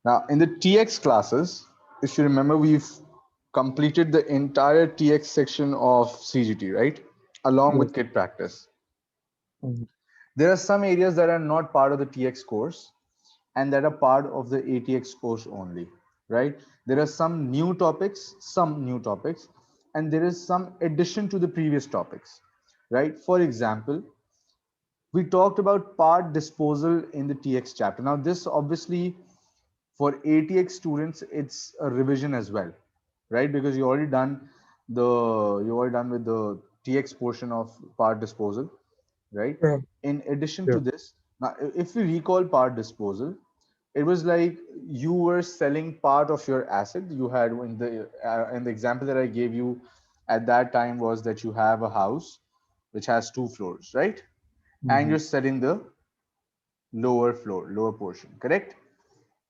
Now, in the TX classes, if you remember, we've completed the entire TX section of CGT, right? Along Yes. with kit practice. Mhm. There are some areas that are not part of the TX course and that are part of the ATX course only, right? There are some new topics, and there is some addition to the previous topics, right? For example, we talked about part disposal in the TX chapter. Now, this obviously for ATX students, it's a revision as well, right? Because you already done with the TX portion of part disposal, right? Yeah. In addition to Yeah. this, now if you recall part disposal, it was like you were selling part of your asset you had in the example that I gave you at that time was that you have a house which has two floors, right? And Mhm. you're selling the lower portion, correct?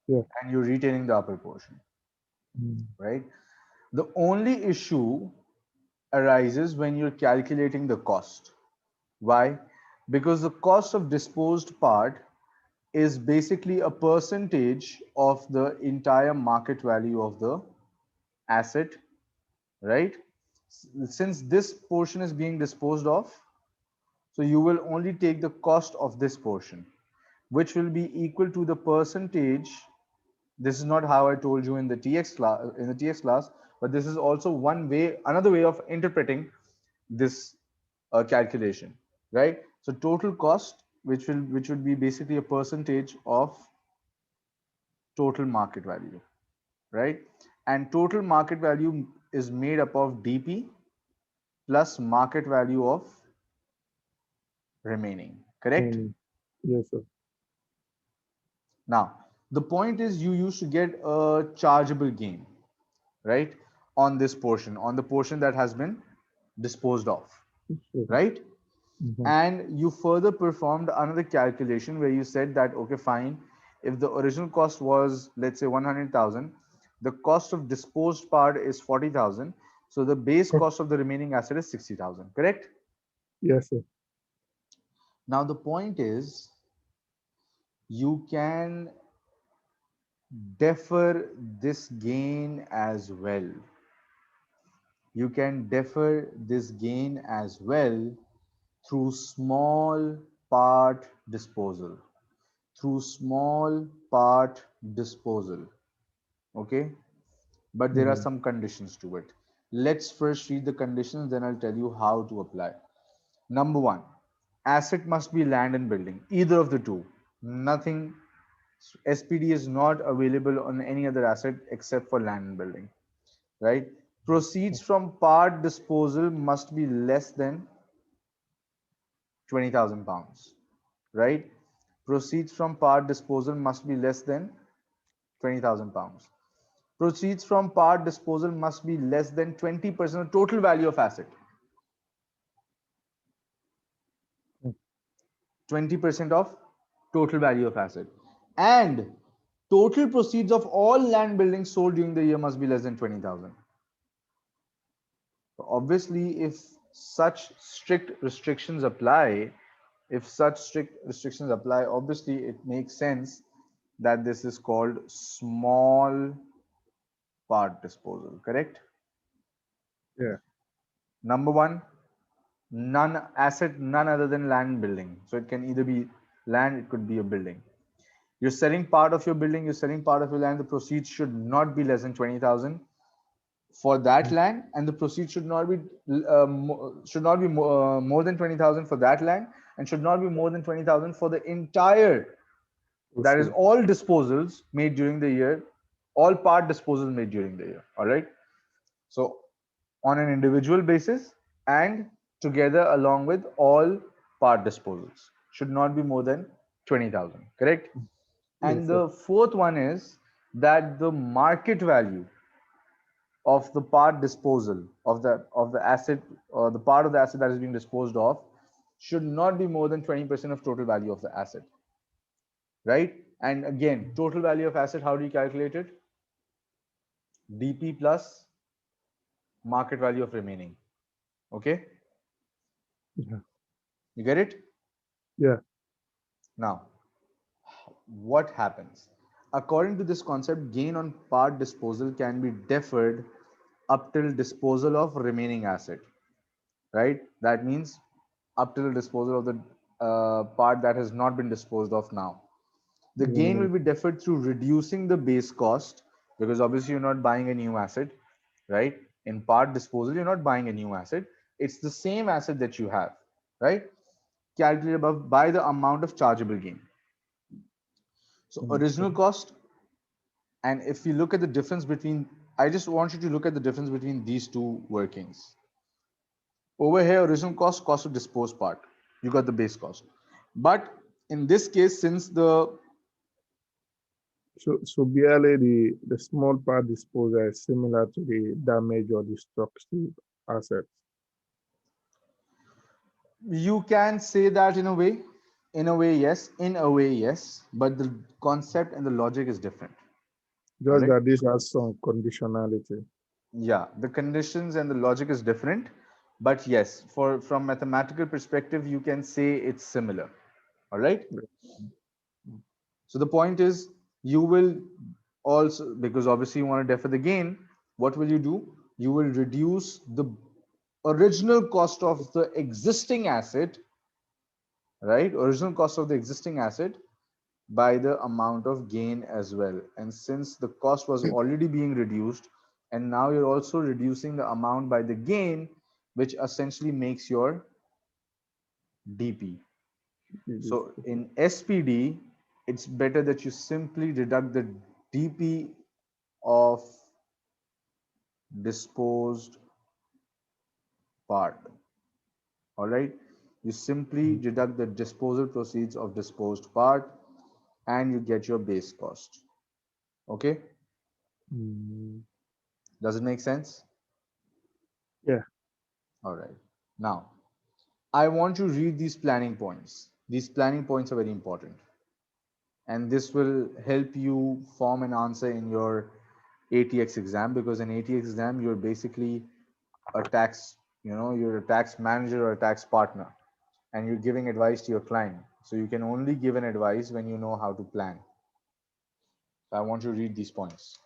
Yeah. And you're retaining the upper portion, Mhm. right? The only issue arises when you're calculating the cost. Why? Because the cost of disposed part is basically a percentage of the entire market value of the asset, right? Since this portion is being disposed of, so you will only take the cost of this portion, which will be equal to the percentage. This is not how I told you in the TX class, but this is also another way of interpreting this calculation, right? So total cost, which would be basically a percentage of total market value, right? And total market value is made up of DP plus market value of remaining, correct? Yes, sir. Now, the point is you used to get a chargeable gain, right? On this portion, on the portion that has been disposed of, Sure. right? Mhm. And you further performed another calculation where you said that, okay, fine, if the original cost was, let's say, 100,000, the cost of disposed part is 40,000. So the base cost of the remaining asset is 60,000, correct? Yes, sir. Now, the point is you can defer this gain as well. You can defer this gain as well through small part disposal. Through small part disposal. Okay? But there are Mhm. some conditions to it. Let's first read the conditions, then I'll tell you how to apply. Number one, asset must be land and building, either of the two. Nothing, SPD is not available on any other asset except for land and building, right? Proceeds from part disposal must be less than 20,000 pounds, right? Proceeds from part disposal must be less than 20,000 pounds. Proceeds from part disposal must be less than 20% of total value of asset. 20% of total value of asset. And total proceeds of all land buildings sold during the year must be less than 20,000. Obviously, such strict restrictions apply, if such strict restrictions apply, obviously it makes sense that this is called small part disposal, correct? Yeah. Number one, none other than land building. So it can either be land, it could be a building. You're selling part of your building, you're selling part of your land, the proceeds should not be less than 20,000 for that land, and the proceeds should not be more than 20,000 for that land, and should not be more than 20,000 for the entire, that is Okay. all disposals made during the year, all part disposals made during the year. All right. So on an individual basis and together along with all part disposals should not be more than 20,000, correct? And Yes, sir. the fourth one is that the market value of the part disposal of the asset, or the part of the asset that is being disposed of, should not be more than 20% of total value of the asset, right? And again, total value of asset, how do you calculate it? DP plus market value of remaining. Okay, Yeah. you get it? Yeah. Now, what happens? According to this concept, gain on part disposal can be deferred up till disposal of remaining asset, right? That means up till disposal of the part that has not been disposed of now. The gain will Mm, be deferred through reducing the base cost, because obviously you're not buying a new asset, right? In part disposal, you're not buying a new asset. It's the same asset that you have, right? Calculated above by the amount of chargeable gain. So original okay. cost, and if you look at the difference between, I just want you to look at the difference between these two workings. Over here, original cost, cost of disposed part. You got the base cost. But in this case, since the So barely the small part disposal is similar to the damage or destructive assets. you can say that in a way, yes, in a way, yes, but the concept and the logic is different. All Just right. that this has some conditionality. Yeah, the conditions and the logic is different, but yes, for from mathematical perspective, you can say it's similar. All right. So the point is, you will also, because obviously you want to defer the gain, what will you do? You will reduce the original cost of the existing asset, right? Original cost of the existing asset by the amount of gain as well. And since the cost was already being reduced, and now you're also reducing the amount by the gain, which essentially makes your DP. It is- So in SPD, it's better that you simply deduct the DP of disposed part. All right. You simply deduct the disposal proceeds of disposed part and you get your base cost. Okay. Mm, Does it make sense? yeah. All right. Now, I want to read these planning points. These planning points are very important. And this will help you form an answer in your ATX exam, because in ATX exam, you're basically a tax, you're a tax manager or a tax partner, and you're giving advice to your client. So you can only give an advice when you know how to plan. So I want you to read these points.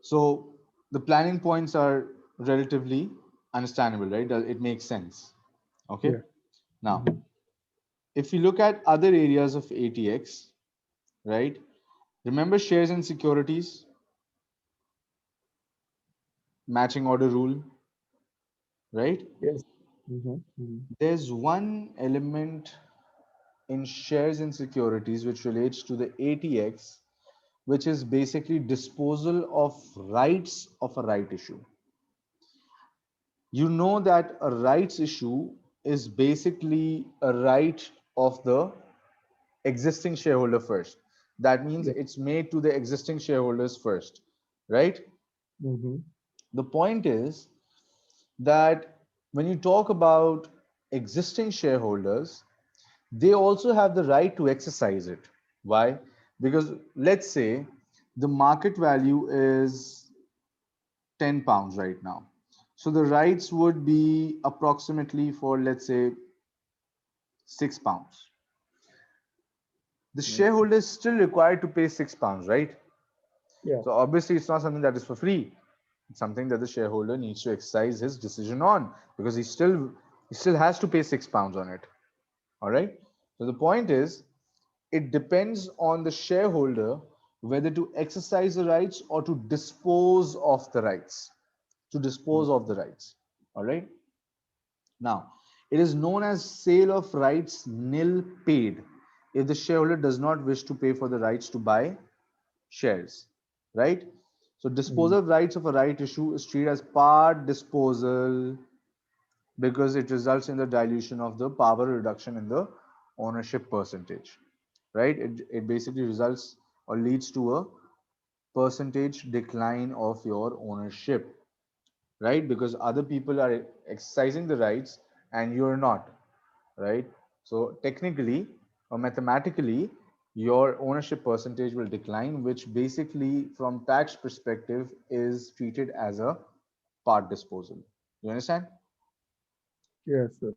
So the planning points are relatively understandable, right? It makes sense. Okay. Yeah. Now, Mhm. if you look at other areas of ATX, right? Remember shares and securities, matching order rule, right? Yes. Mhm. There's one element in shares and securities which relates to the ATX, which is basically disposal of rights of a right issue. You know that a rights issue is basically a right of the existing shareholder first. That means Yeah. it's made to the existing shareholders first, right? Mhm. The point is that when you talk about existing shareholders, they also have the right to exercise it. Why? Because let's say the market value is £10 right now. So the rights would be approximately for, let's say, £6. The Okay. shareholder is still required to pay £6, right? Yeah. So obviously it's not something that is for free. It's something that the shareholder needs to exercise his decision on, because he still has to pay £6 on it. All right. So the point is, it depends on the shareholder whether to exercise the rights or to dispose of the rights. To dispose of the rights. All right. Now, it is known as sale of rights nil paid if the shareholder does not wish to pay for the rights to buy shares, right? So Mm. disposal of rights of a right issue is treated as part disposal because it results in the dilution of the power reduction in the ownership percentage, right? It basically results or leads to a percentage decline of your ownership, right? Because other people are exercising the rights and you're not, right? So technically or mathematically, your ownership percentage will decline, which basically, from tax perspective, is treated as a part disposal. You understand? Yes, sir.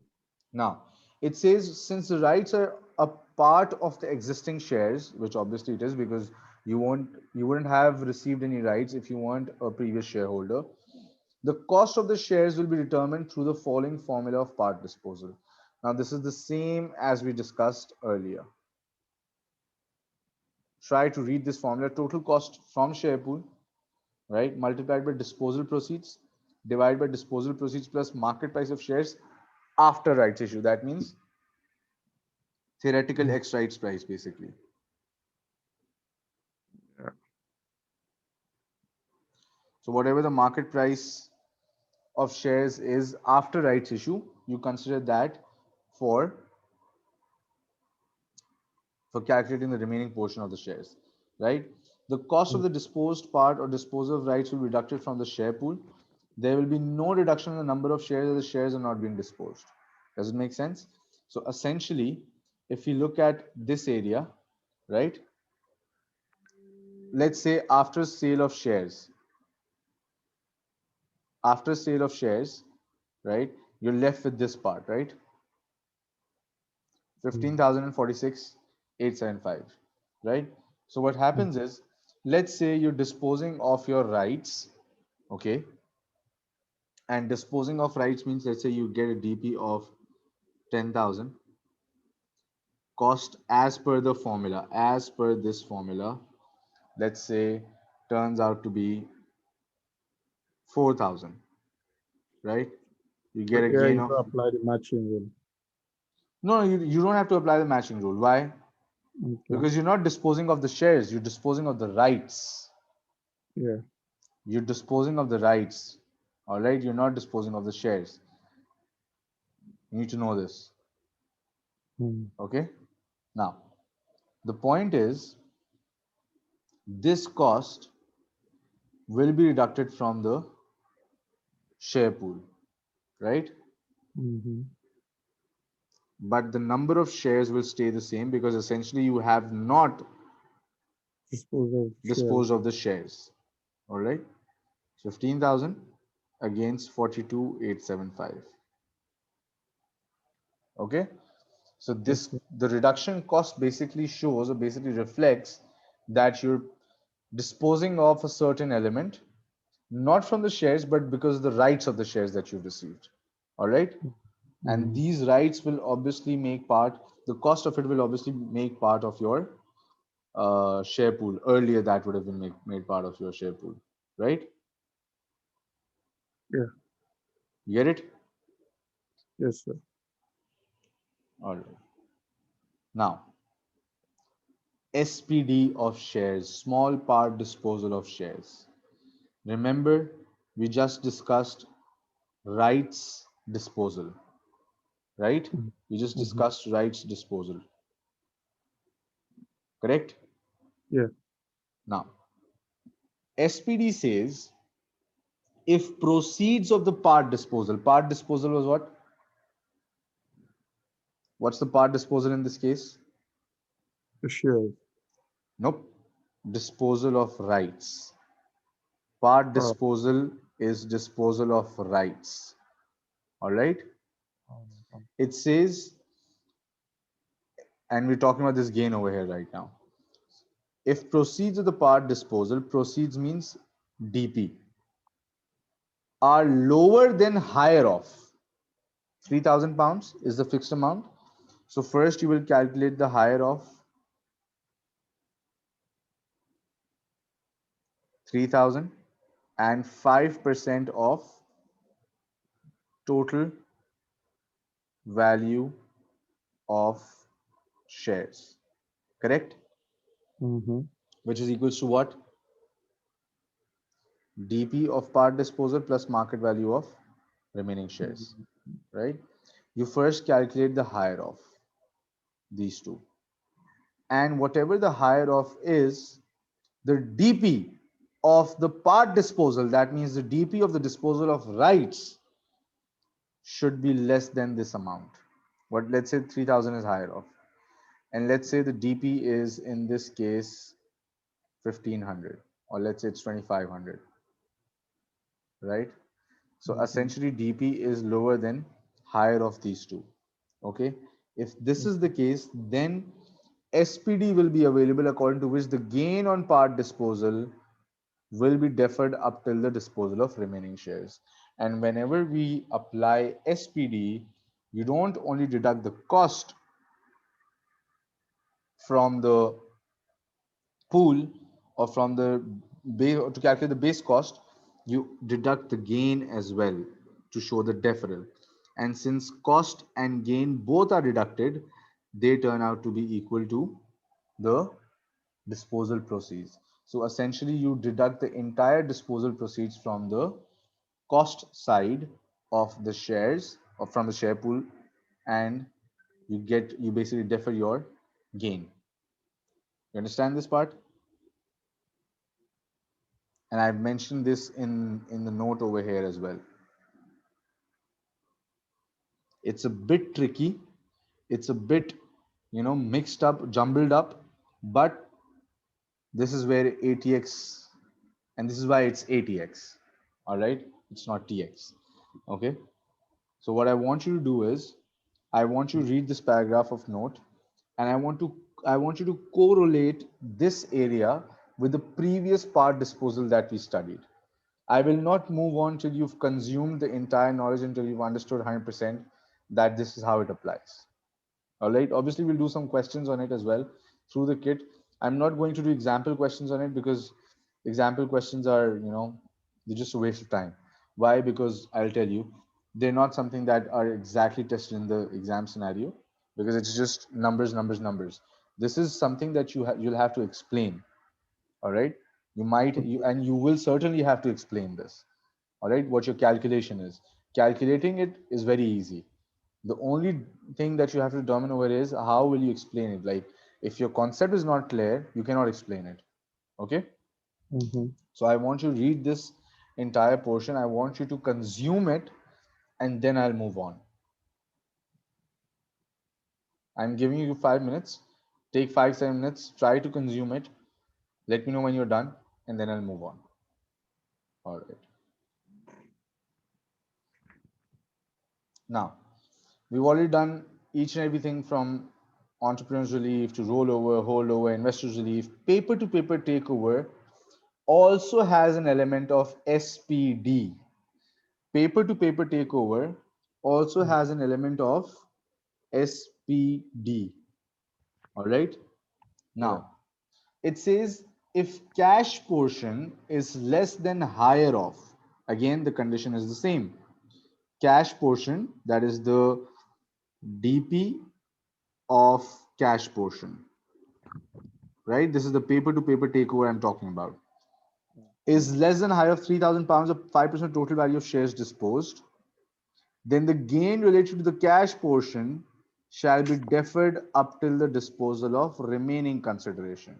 Now, it says since the rights are a part of the existing shares, which obviously it is because you wouldn't have received any rights if you weren't a previous shareholder. The cost of the shares will be determined through the following formula of part disposal. Now, this is the same as we discussed earlier. Try to read this formula: total cost from share pool, right, multiplied by disposal proceeds, divided by disposal proceeds plus market price of shares after rights issue. That means theoretical Mm. X rights price, basically. Yeah. So whatever the market price of shares is after rights issue, you consider that for for calculating the remaining portion of the shares, right? The cost of Mm. the disposed part or disposal of rights will be deducted from the share pool. There will be no reduction in the number of shares as the shares are not being disposed. Does it make sense? So essentially, if we look at this area, right? Let's say after sale of shares, right? You're left with this part, right? Mm. 15,046,875, right? So what Mm. happens is, let's say you're disposing of your rights, okay? And disposing of rights means, let's say you get a DP of 10,000, cost as per the formula, as per this formula, let's say turns out to be 4,000, right? You get But a here gain you of, don't apply the matching rule. no, you don't have to apply the matching rule. Why? Okay. Because you're not disposing of the shares, you're disposing of the rights. Yeah. You're disposing of the rights. All right, you're not disposing of the shares. You need to know this. Mm. Okay. Now, the point is this cost will be deducted from the share pool, right? Mm-hmm. But the number of shares will stay the same because essentially you have not Dispose of shares. disposed of the shares. All right. 15,000 against 42,875. Okay. So this Okay. the reduction cost basically shows or basically reflects that you're disposing of a certain element, not from the shares, but because of the rights of the shares that you've received. All right. And Mm. these rights will obviously make part, the cost of it will obviously make part of your share pool. Earlier, that would have been made part of your share pool. Right. Yeah. You get it? Yes, sir. All right. Now, SPD of shares, small part disposal of shares. Remember, we just discussed rights disposal, right? We just Mm-hmm. discussed rights disposal, correct? Yeah. Now, SPD says if proceeds of the part disposal was what? What's the part disposal in this case? The shares. Nope. Disposal of rights. Part Oh. disposal is disposal of rights. All right. Um, It says, and we're talking about this gain over here right now. If proceeds of the part disposal, proceeds means DP, are lower than higher of £3,000 is the fixed amount. So first you will calculate the higher of 3,000 and 5% of total value of shares. Correct? Mm-hmm. Which is equals to what? DP of part disposal plus market value of remaining shares. Right? You first calculate the higher of these two. And whatever the higher of is, the DP of the part disposal, that means the DP of the disposal of rights, should be less than this amount. What, let's say 3,000 is higher of, and let's say the DP is in this case 1,500, or let's say it's 2,500, right? So Mm-hmm. essentially DP is lower than higher of these two. Okay. If this is the case, then SPD will be available, according to which the gain on part disposal will be deferred up till the disposal of remaining shares. And whenever we apply SPD, you don't only deduct the cost from the pool or from the base to calculate the base cost, you deduct the gain as well to show the deferral. And since cost and gain both are deducted, they turn out to be equal to the disposal proceeds. So essentially, you deduct the entire disposal proceeds from the cost side of the shares or from the share pool, and you basically defer your gain. You understand this part? And I've mentioned this in the note over here as well. It's a bit tricky. It's a bit, mixed up, jumbled up, but this is where ATX, and this is why it's ATX. All right, it's not TX. Okay. So what I want you to do is, I want you to read this paragraph of note, and I want you to correlate this area with the previous part disposal that we studied. I will not move on till you've consumed the entire knowledge, until you've understood 100% that this is how it applies. All right. Obviously, we'll do some questions on it as well through the kit. I'm not going to do example questions on it because example questions are, they're just a waste of time. Why? Because I'll tell you, they're not something that are exactly tested in the exam scenario, because it's just numbers, numbers, numbers. This is something that you'll have to explain. All right. You will certainly have to explain this. All right. What your calculation is. Calculating it is very easy. The only thing that you have to determine over is how will you explain it. Like, if your concept is not clear, you cannot explain it. Okay. Mm-hmm. So I want you to read this entire portion. I want you to consume it, and then I'll move on. I'm giving you 5 minutes. Take 5-7 minutes, try to consume it. Let me know when you're done, and then I'll move on. All right. Now, we've already done each and everything from entrepreneurs relief to rollover, holdover, investors relief. Paper to paper takeover also has an element of SPD. Paper to paper takeover also has an element of SPD. All right. Yeah. Now, it says if cash portion is less than higher of, again, the condition is the same. Cash portion, that is the DP of cash portion, right? This is the paper to paper takeover I'm talking about. Is less than higher of 3,000 pounds of 5% total value of shares disposed, then the gain related to the cash portion shall be deferred up till the disposal of remaining consideration,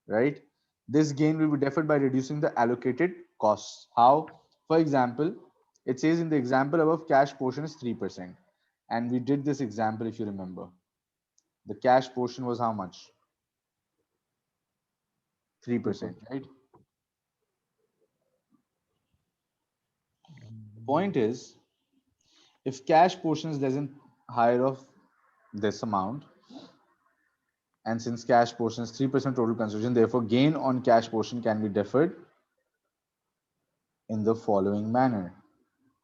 right? This gain will be deferred by reducing the allocated costs. How? For example, it says in the example above, cash portion is 3%. And we did this example, if you remember. The cash portion was how much? 3%, right? The point is, if cash portion is less than higher of this amount, and since cash portion is 3% total consideration, therefore gain on cash portion can be deferred in the following manner.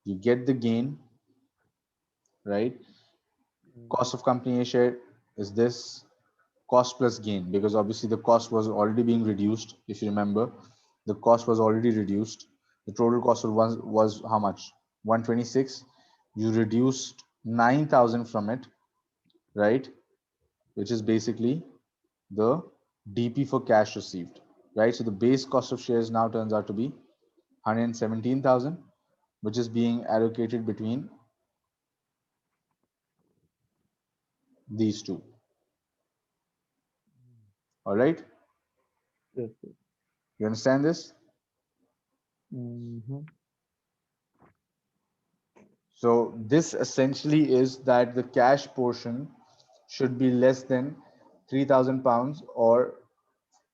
You get the gain, right? Cost of company A share is this, cost plus gain, because obviously the cost was already being reduced. If you remember, the cost was already reduced. The total cost was how much? 126. You reduced 9,000 from it, right? Which is basically the DP for cash received, right? So the base cost of shares now turns out to be 117,000, which is being allocated between these two. All right. Yes. Yes. You understand this? Mm-hmm. So this essentially is that the cash portion should be less than 3,000 pounds or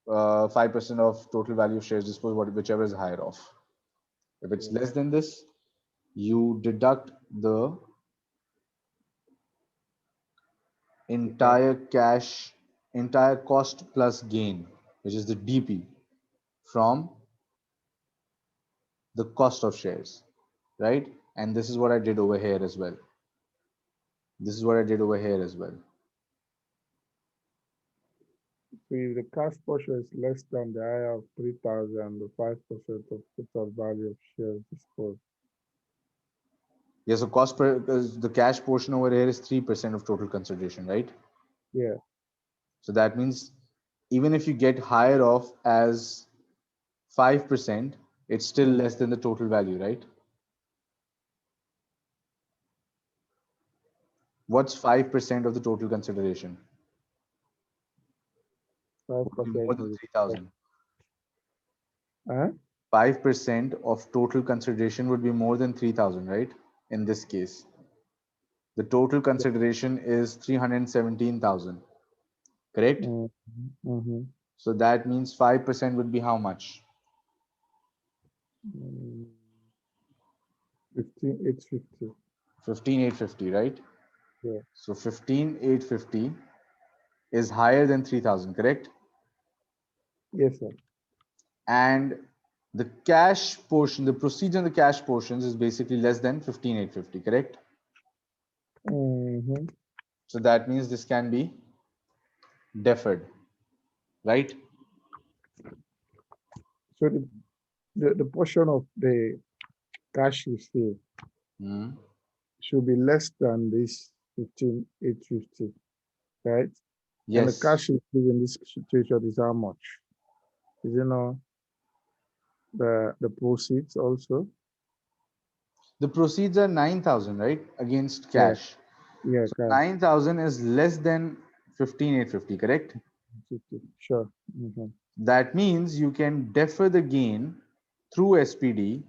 5% of total value of shares disposed, whichever is higher of. If it's Yeah. less than this, you deduct the Okay. entire cash, entire cost plus gain, which is the DP, from the cost of shares, right? And this is what I did over here as well. This is what I did over here as well. So if the cash portion is less than the IR of 3,000, the 5% of total value of shares disposed. Yeah, so cost per the cash portion over here is 3% of total consideration, right? Yeah. So that means even if you get higher off as 5%, it's still Mm. less than the total value, right? What's 5% of the total consideration? Would be more 5% than of the 3,000. huh? 5% of total consideration would be more than 3,000, right? In this case, the total consideration is 317,000, correct? Mm-hmm. So that means 5% would be how much? Mm, 15,850. 15,850, right? Yeah. So 15,850 is higher than 3,000, correct? Yes, sir. And the cash portion, the proceeds on the cash portions is basically less than 15,850, correct? Mm-hmm. So that means this can be deferred, right? So the portion of the cash received Hmm. should be less than this 15,850, right? And the Yes. cash received in this situation is how much? Is it not the proceeds also? The proceeds are 9,000, right? Against Yeah, cash. yeah, So cash. 9,000 is less than 15,850, correct? 50. Sure. Mm-hmm. That means you can defer the gain through SPD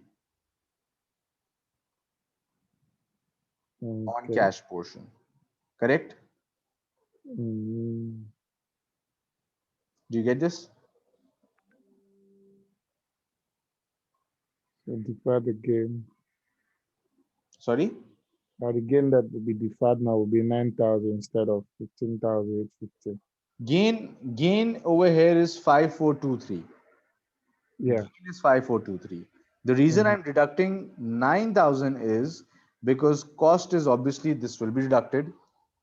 on Okay. cash portion, correct? Mm, Do you get this? so defer the gain. Sorry? Now the gain that will be deferred now will be 9,000 instead of 15,850. Gain over here is 5423. Yeah. Gain is 5423. The reason Mm-hmm. I'm deducting 9,000 is because cost is obviously this will be deducted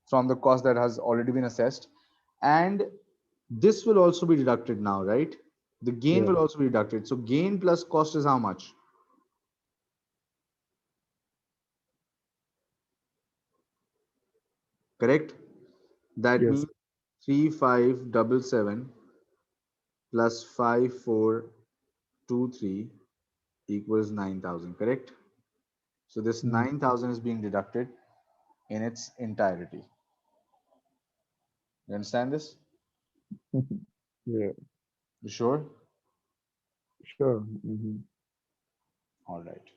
from the cost that has already been assessed, and this will also be deducted now, right? The gain Yeah. will also be deducted. So gain plus cost is how much? Correct? That Yes. means 3577 plus 5423 equals 9,000, correct? So this Mm. 9,000 is being deducted in its entirety. You understand this? Yeah. You sure? Sure. Mm-hmm. All right.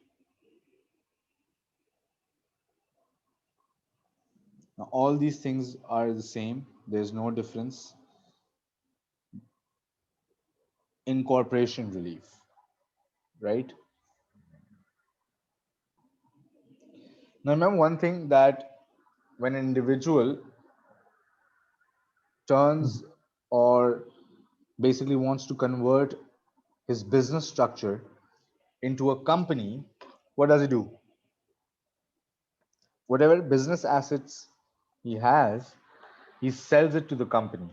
Now all these things are the same. There's no difference. Incorporation relief, right? Now remember one thing, that when an individual turns or basically wants to convert his business structure into a company, what does he do? Whatever business assets he has, he sells it to the company,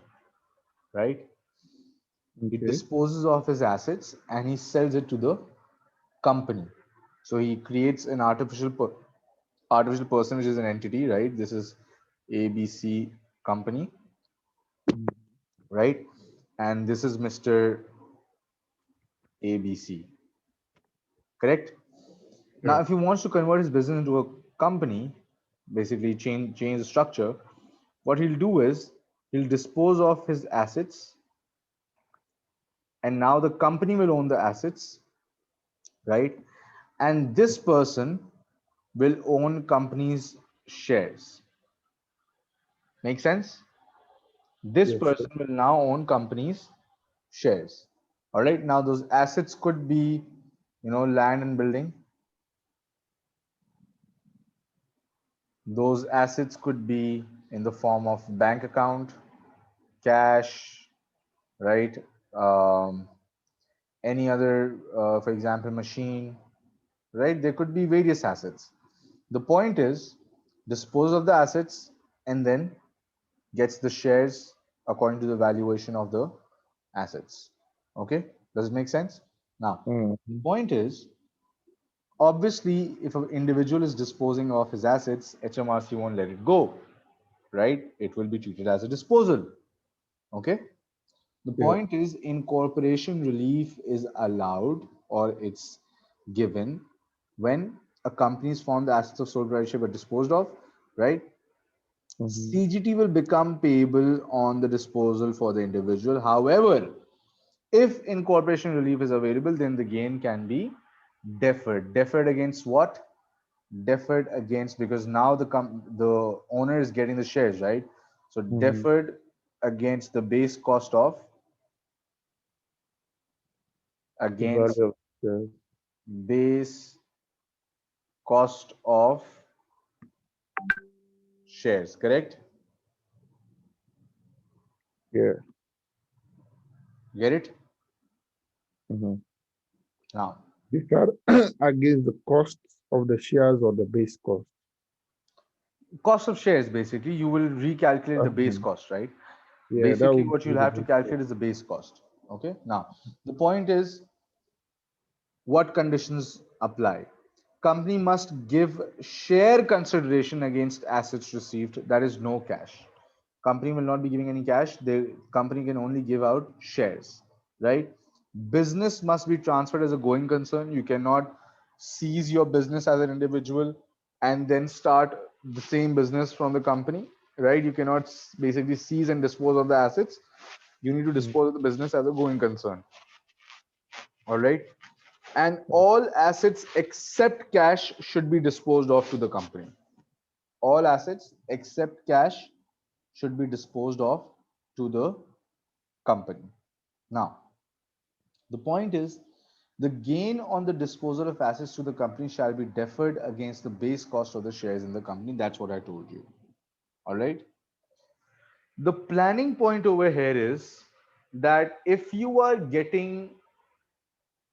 right? He Okay. disposes of his assets and he sells it to the company. So he creates an artificial person, which is an entity, right? This is ABC company, Mm. right? And this is Mr. ABC, correct? Now, Yeah. if he wants to convert his business into a company, basically change the structure, what he'll do is he'll dispose of his assets, and now the company will own the assets, right? And this person will own company's shares. Make sense? This Yeah. Sure. person will now own company's shares. All right. Now those assets could be, land and building. Those assets could be in the form of bank account, cash, right? Um, any other, for example, machine, right? There could be various assets. The point is dispose of the assets and then gets the shares according to the valuation of the assets. Okay, does it make sense? Now, Mhm. point is obviously if an individual is disposing of his assets, HMRC won't let it go, right? It will be treated as a disposal. Okay. The Yeah. point is incorporation relief is allowed or it's given when a company's formed, the assets of sole proprietorship are disposed of, right? Mhm. CGT will become payable on the disposal for the individual. However, if incorporation relief is available, then the gain can be deferred. Deferred against what? Deferred against, because now the owner is getting the shares, right? So Mhm. deferred against the base cost of, The against value of shares. base cost of shares, correct? Yeah. Get it? Mhm. Now, Deferred against the cost of the shares or the base cost. cost of shares, basically, you will recalculate the base Mhm. cost, right? Yeah, that Basically, would what be you'll the have to base cost. calculate is the base cost. Okay. Now, the point is what conditions apply. Company must give share consideration against assets received, that is no cash. Company will not be giving any cash, the company can only give out shares, right? Business must be transferred as a going concern. You cannot seize your business as an individual and then start the same business from the company, right? You cannot basically seize and dispose of the assets. You need to Mhm. dispose of the business as a going concern. All right. And all assets except cash should be disposed of to the company. All assets except cash should be disposed of to the company. Now, the point is the gain on the disposal of assets to the company shall be deferred against the base cost of the shares in the company. That's what I told you. All right. The planning point over here is that if you are getting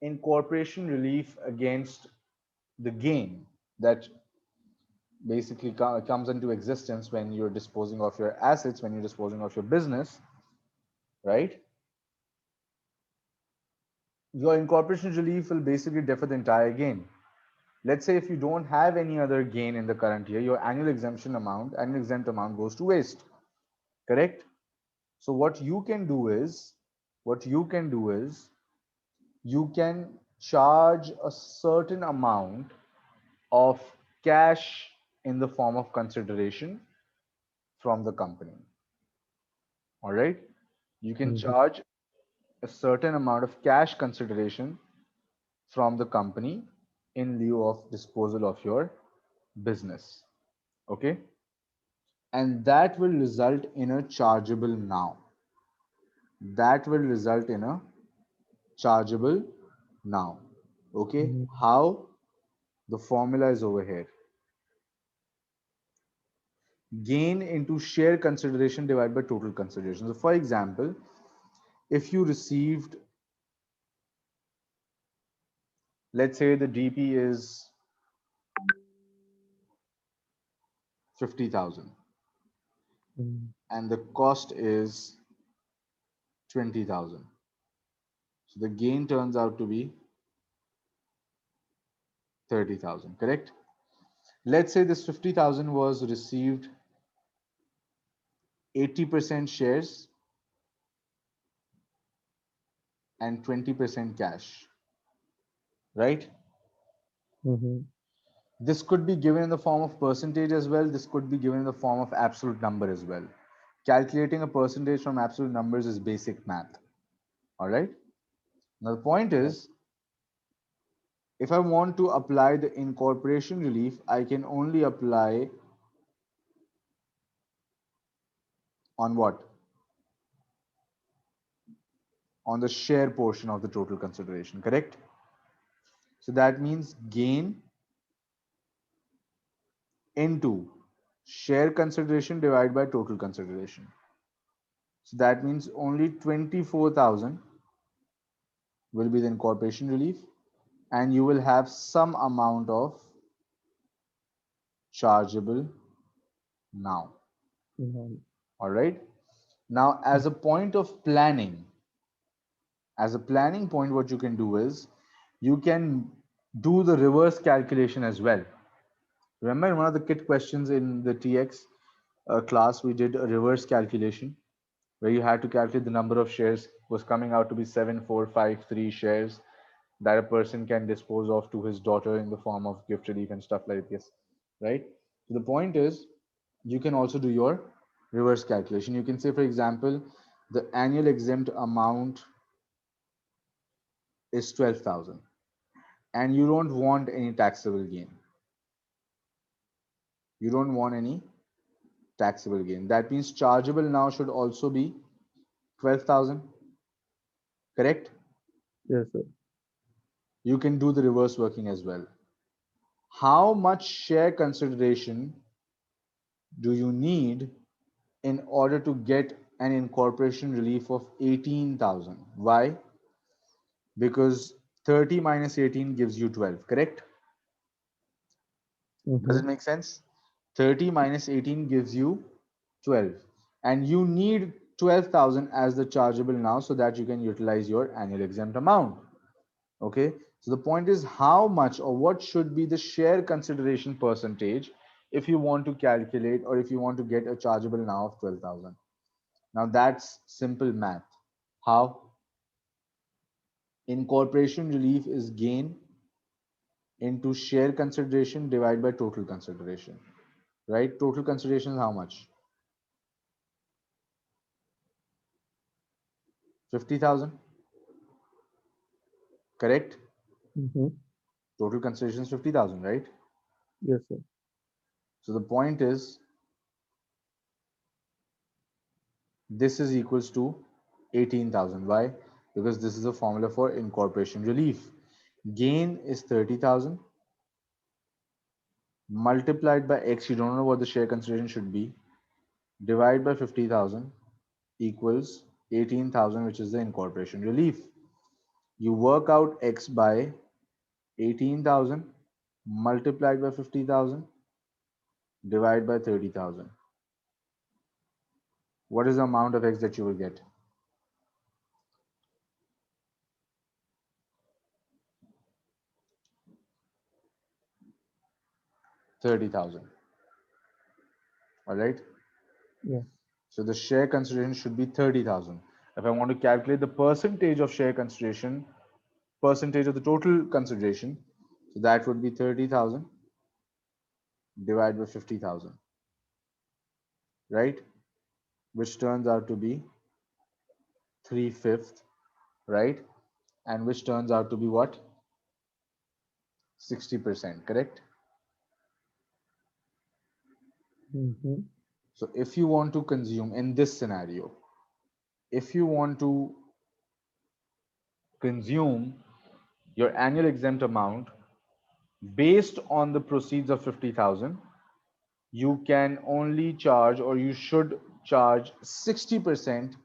incorporation relief against the gain that basically comes into existence when you're disposing of your assets, when you're disposing of your business, right? Your incorporation relief will basically defer the entire gain. Let's say if you don't have any other gain in the current year, your annual exempt amount goes to waste, correct? So what you can do is you can charge a certain amount of cash in the form of consideration from the company. All right. You can Mhm. charge a certain amount of cash consideration from the company in lieu of disposal of your business. Okay. And that will result in a chargeable now. That will result in a chargeable now. Okay. Mhm. How? The formula is over here. Gain into share consideration divided by total consideration. So, for example, if you received, let's say the DP is 50,000 Mhm. and the cost is 20,000. So the gain turns out to be 30,000, correct? Let's say this 50,000 was received 80% shares and 20% cash, right? Mhm. This could be given in the form of percentage as well. This could be given in the form of absolute number as well. Calculating a percentage from absolute numbers is basic math. All right. Now, the point is, if I want to apply the incorporation relief, I can only apply on what? On the share portion of the total consideration, correct? So that means gain into share consideration divided by total consideration. So that means only 24,000 will be the incorporation relief, and you will have some amount of chargeable now. Mhm. All right. Now, as a point of planning, as a planning point, what you can do is you can do the reverse calculation as well. Remember, in one of the kit questions in the TX class, we did a reverse calculation where you had to calculate the number of shares was coming out to be 7453 shares that a person can dispose of to his daughter in the form of gift relief and stuff like this, right? So the point is, you can also do your reverse calculation. You can say, for example, the annual exempt amount is 12,000 and you don't want any taxable gain. You don't want any taxable gain. That means chargeable now should also be 12,000, correct? Yes, sir. You can do the reverse working as well. How much share consideration do you need in order to get an incorporation relief of 18,000? Why? Because 30 minus 18 gives you 12, correct? Does it Mm-hmm. make sense? 30 minus 18 gives you 12. And you need 12,000 as the chargeable now so that you can utilize your annual exempt amount. Okay. So the point is how much or what should be the share consideration percentage if you want to calculate or if you want to get a chargeable now of 12,000. Now that's simple math. How? Incorporation relief is gain into share consideration divided by total consideration. Right? Total consideration is how much? 50,000. Correct? Mm-hmm. Total consideration is 50,000, right? Yes, sir. So the point is this is equals to 18,000. Why? Because this is a formula for incorporation relief. Gain is 30,000 multiplied by X. You don't know what the share consideration should be. Divide by 50,000 equals 18,000, which is the incorporation relief. You work out X by 18,000 multiplied by 50,000 divided by 30,000. What is the amount of X that you will get? 30,000. All right. Yeah. So the share consideration should be 30,000. If I want to calculate the percentage of share consideration, percentage of the total consideration, so that would be 30,000 divided by 50,000, right? Which turns out to be 3/5, right? And which turns out to be what? 60%, correct? Mm-hmm. So if you want to consume in this scenario, if you want to consume your annual exempt amount based on the proceeds of 50,000, you can only charge or you should charge 60%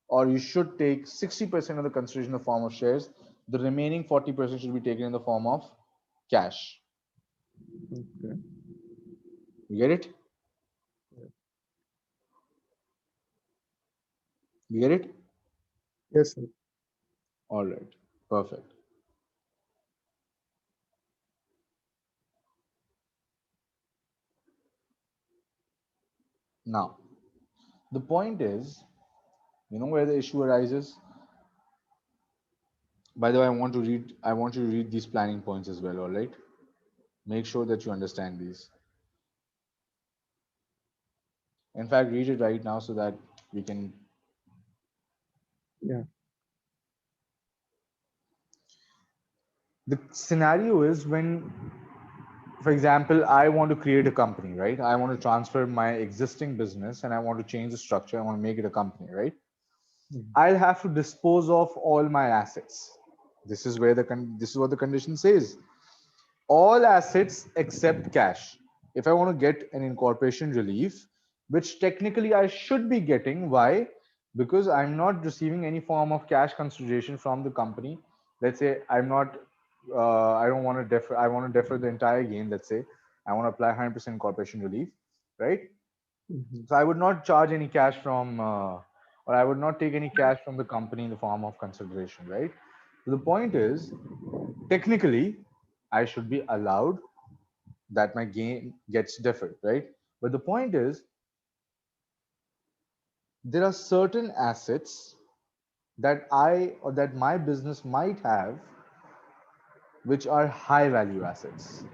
or you should take 60% of the consideration in the form of shares. The remaining 40% should be taken in the form of cash. Okay. You get it? You get it? Yes, sir. All right. Perfect. Now, the point is, you know where the issue arises? By the way, I want you to read these planning points as well, all right? Make sure that you understand these. In fact, read it right now so that we can. Yeah. The scenario is when, for example, I want to create a company, right? I want to transfer my existing business and I want to change the structure. I want to make it a company, right? Mm-hmm. I'll have to dispose of all my assets. This is where this is what the condition says. All assets except cash. if I want to get an incorporation relief, which technically I should be getting. Why? Because I'm not receiving any form of cash consideration from the company. Let's say I'm not, I don't want to defer, I want to defer the entire gain. Let's say I want to apply 100% incorporation relief, right? Mhm. So I would not charge any cash from, or I would not take any cash from the company in the form of consideration, right? So the point is, technically, I should be allowed that my gain gets deferred, right? But the point is, there are certain assets that I or that my business might have, which are high value assets,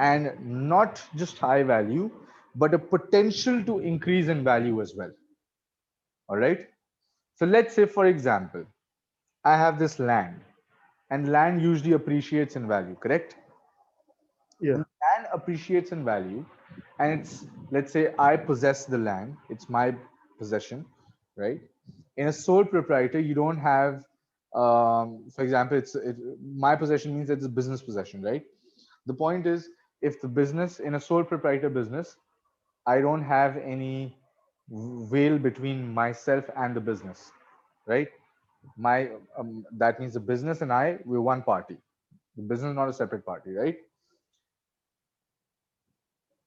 and not just high value, but a potential to increase in value as well. All right. So let's say, for example, I have this land, and land usually appreciates in value, correct? The Yeah. land appreciates in value, and it's, let's say I possess the land, it's my possession, right? In a sole proprietor, you don't have, for example, my possession means it's a business possession, right? The point is, if the business in a sole proprietor business, I don't have any veil between myself and the business, right? My that means the business and I, we're one party. The business is not a separate party, right?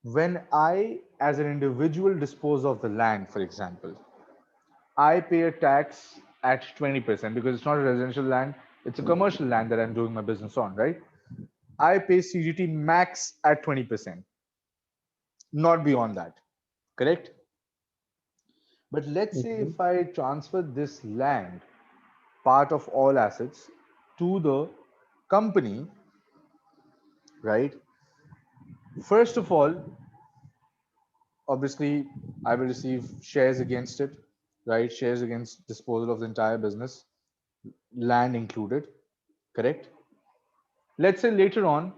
When I, as an individual, dispose of the land, for example, I pay a tax at 20% because it's not a residential land, it's a commercial land that I'm doing my business on, right? I pay CGT max at 20%, not beyond that, correct? But let's say Mhm. if I transfer this land, part of all assets, to the company, right? First of all, obviously, I will receive shares against it, right? Shares against disposal of the entire business, land included, correct? Let's say later on,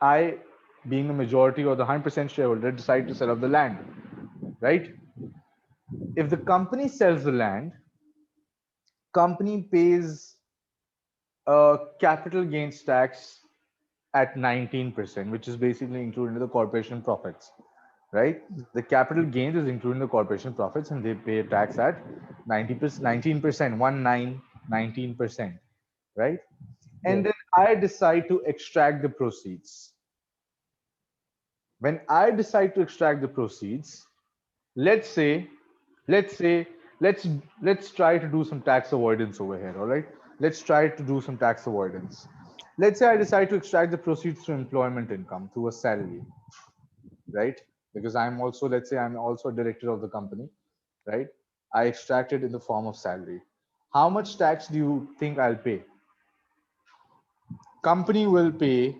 I, being the majority or the 100% shareholder, decide to sell off the land, right? If the company sells the land, company pays a capital gains tax at 19%, which is basically included in the corporation profits, right? The capital gains is included in the corporation profits, and they pay a tax at 90%, 19%, 19%, right? Yeah. And then I decide to extract the proceeds. When I decide to extract the proceeds, let's say, let's say, let's let's try to do some tax avoidance over here, all right? Let's try to do some tax avoidance. Let's say I decide to extract the proceeds through employment income, through a salary, right? Because I'm also, let's say I'm also a director of the company, right? I extract it in the form of salary. How much tax do you think I'll pay? Company will pay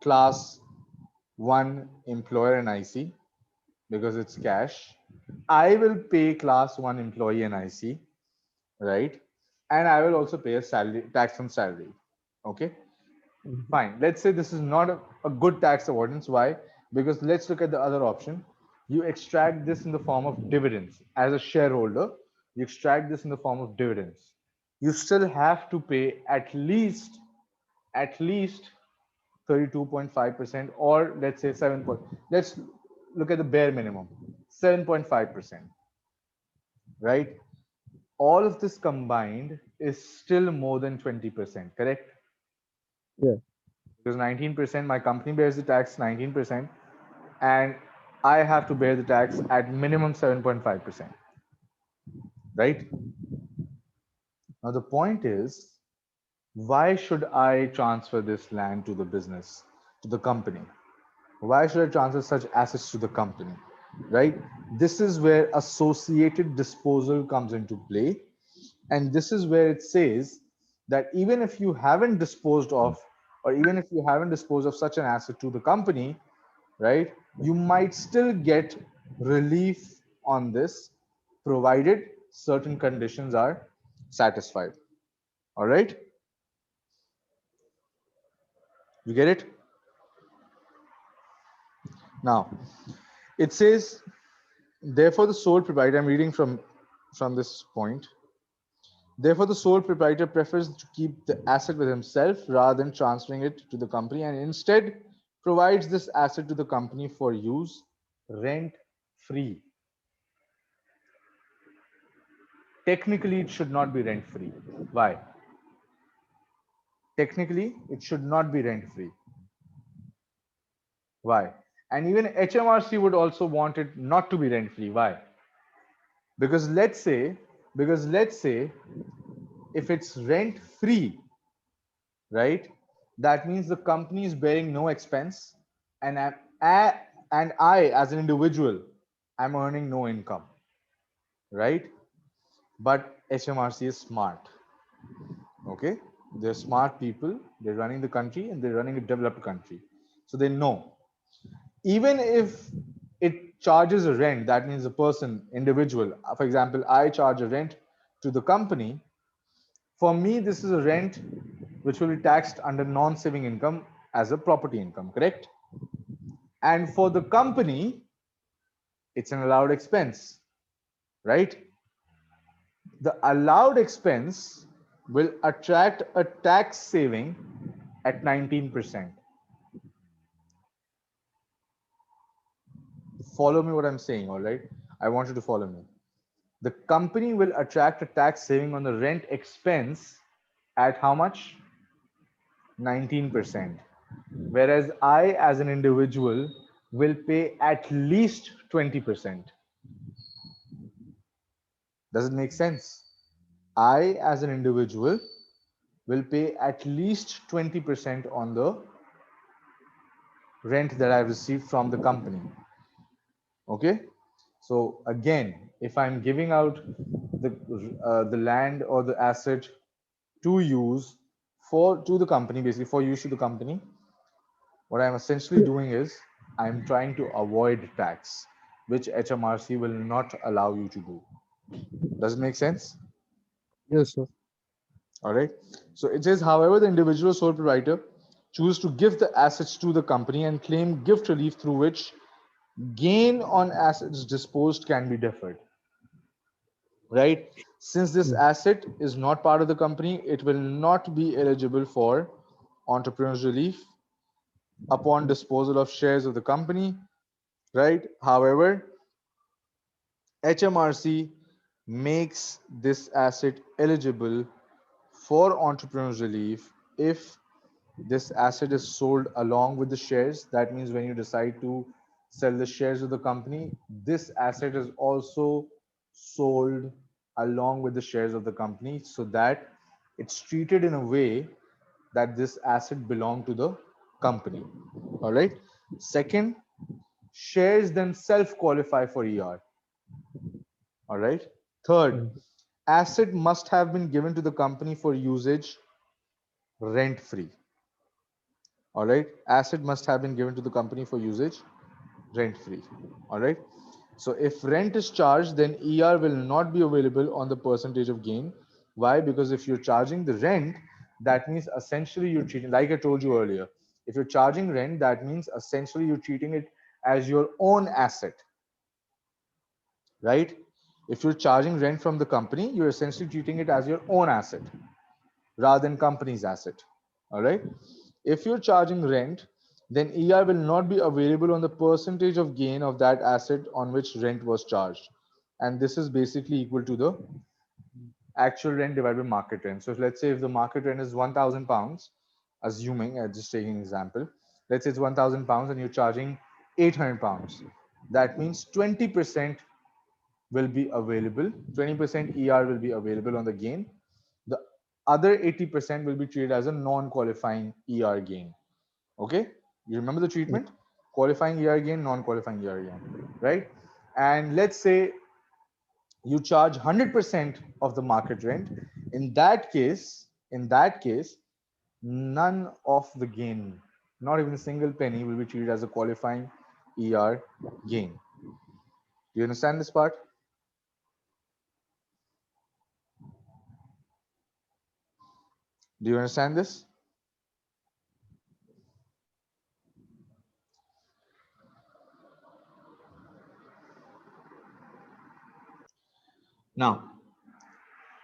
class 1 employer and IC because it's cash. I will pay class 1 employee and IC, right? And I will also pay a salary tax on salary. Okay, Mhm. fine. Let's say this is not a good tax avoidance. Why? Because let's look at the other option. You extract this in the form of dividends. As a shareholder, you extract this in the form of dividends. You still have to pay at least 32.5%, or let's say 7 point. Let's look at the bare minimum, 7.5%, right? All of this combined is still more than 20%, correct? Yeah. Because 19%, my company bears the tax 19%, and I have to bear the tax at minimum 7.5%, right? Now, the point is, why should I transfer this land to the business, to the company? Why should I transfer such assets to the company? Right? This is where associated disposal comes into play. And this is where it says that even if you haven't disposed of, or even if you haven't disposed of such an asset to the company, right, you might still get relief on this, provided certain conditions are satisfied. All right? You get it? Now, it says, therefore, the sole proprietor, I'm reading from this point. Therefore, the sole proprietor prefers to keep the asset with himself rather than transferring it to the company, and instead provides this asset to the company for use rent free. Technically, it should not be rent free. Why? Technically, it should not be rent free. Why? And even HMRC would also want it not to be rent free. Why? Because let's say if it's rent free, right? That means the company is bearing no expense, and I as an individual, I'm earning no income, right? But HMRC is smart. Okay, they're smart people. They're running the country and they're running a developed country, so they know even if it charges a rent, that means a person, individual. For example, I charge a rent to the company. For me, this is a rent which will be taxed under non-saving income as a property income, correct? And for the company, it's an allowed expense, right? The allowed expense will attract a tax saving at 19%. Follow me what I'm saying, all right? I want you to follow me. The company will attract a tax saving on the rent expense at how much? 19%. Whereas I, as an individual, will pay at least 20%. Does it make sense? I, as an individual, will pay at least 20% on the rent that I received from the company. Okay? So again, if I'm giving out the land or the asset to use to the company, basically for use to the company, what I'm essentially doing is I'm trying to avoid tax, which HMRC will not allow you to do. Does it make sense? Yes, sir. All right. So it says, however, the individual sole proprietor choose to give the assets to the company and claim gift relief through which gain on assets disposed can be deferred. Right? Since this asset is not part of the company, it will not be eligible for entrepreneur's relief upon disposal of shares of the company, right? However, HMRC makes this asset eligible for entrepreneur's relief if this asset is sold along with the shares. That means when you decide to sell the shares of the company, this asset is also sold along with the shares of the company so that it's treated in a way that this asset belong to the company. All right. Second, shares themselves qualify for ER. All right. Third, asset must have been given to the company for usage rent free. All right. Asset must have been given to the company for usage rent free. All right. So if rent is charged, then ER will not be available on the percentage of gain. Why? Because if you're charging the rent, that means essentially you're treating, like I told you earlier, if you're charging rent, that means essentially you're treating it as your own asset, right? If you're charging rent from the company, you're essentially treating it as your own asset rather than company's asset. All right. If you're charging rent, then ER will not be available on the percentage of gain of that asset on which rent was charged. And this is basically equal to the actual rent divided by market rent. So let's say if the market rent is 1,000 pounds, assuming, just taking an example, let's say it's 1,000 pounds and you're charging 800 pounds. That means 20% will be available, 20% ER will be available on the gain. The other 80% will be treated as a non-qualifying ER gain. Okay, you remember the treatment? Qualifying ER gain, non-qualifying ER gain, right? And let's say you charge 100% of the market rent. In that case, none of the gain, not even a single penny, will be treated as a qualifying ER gain. Do you understand this part? Do you understand this? Now,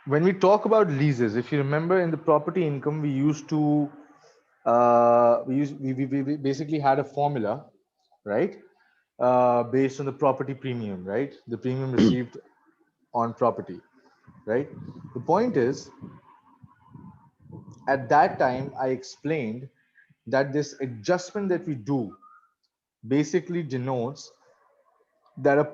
when we talk about leases, if you remember in the property income, we used to we basically had a formula, right? Based on the property premium, right? The premium received on property, right? The point is, at that time, I explained that this adjustment that we do basically denotes that a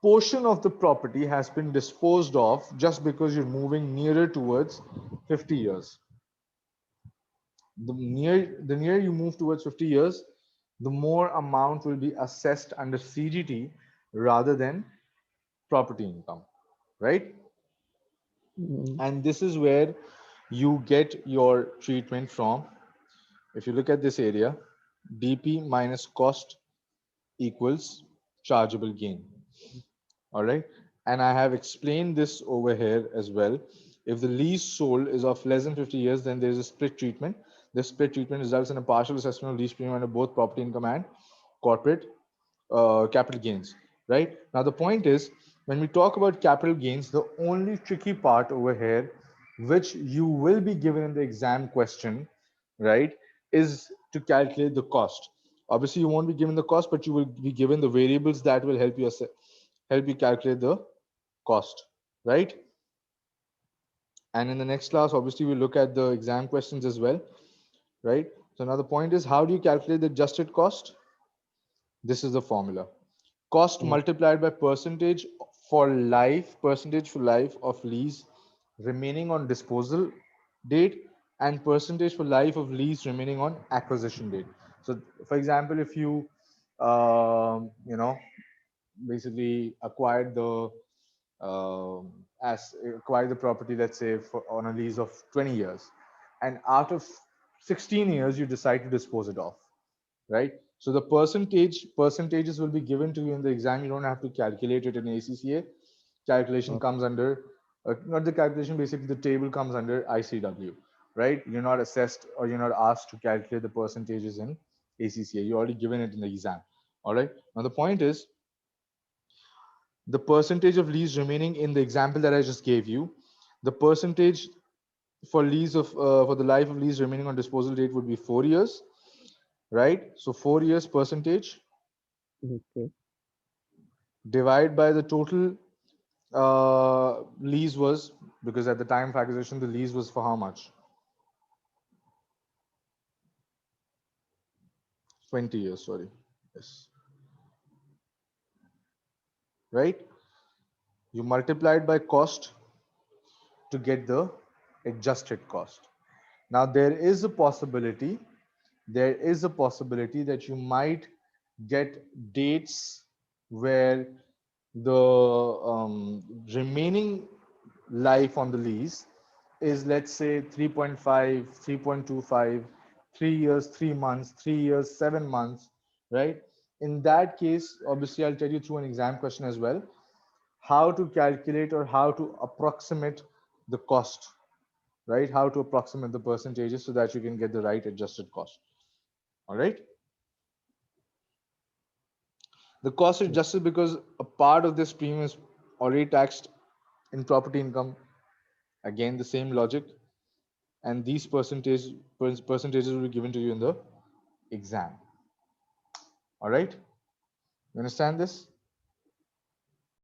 portion of the property has been disposed of just because you're moving nearer towards 50 years. The nearer you move towards 50 years, the more amount will be assessed under CGT rather than property income, right? Mm, And this is where you get your treatment from. If you look at this area, DP minus cost equals chargeable gain. All right. And I have explained this over here as well. If the lease sold is of less than 50 years, then there is a split treatment. The split treatment results in a partial assessment of lease premium under both property income and corporate capital gains. Right. Now, the point is, when we talk about capital gains, the only tricky part over here, which you will be given in the exam question, right, is to calculate the cost. Obviously, you won't be given the cost, but you will be given the variables that will help you calculate the cost, right? And in the next class, obviously, we'll look at the exam questions as well, right? So another point is, how do you calculate the adjusted cost? This is the formula. Cost mm, multiplied by percentage for life of lease remaining on disposal date, and percentage for life of lease remaining on acquisition date. So, for example, if you, you know, basically acquired the property, let's say on a lease of 20 years, and out of 16 years you decide to dispose it off, right? So the percentages will be given to you in the exam. You don't have to calculate it in ACCA. Calculation mm, comes under, not the calculation, basically the table comes under ICW, right? You're not assessed or you're not asked to calculate the percentages in ACCA. You're already given it in the exam. All right. Now the point is, the percentage of lease remaining in the example that I just gave you, the percentage for the life of lease remaining on disposal date would be 4 years, right? So 4 years percentage okay. divide by the total lease was, because at the time of acquisition the lease was for how much? 20 years, sorry. Yes, right? You multiply it by cost to get the adjusted cost. Now there is a possibility that you might get dates where the remaining life on the lease is, let's say, 3.5, 3.25, 3 years 3 months, 3 years 7 months, right? In that case, obviously I'll tell you through an exam question as well how to calculate or how to approximate the cost, right? How to approximate the percentages so that you can get the right adjusted cost. All right. The cost is adjusted because a part of this premium is already taxed in property income. Again, the same logic. And these percentages will be given to you in the exam. All right. You understand this?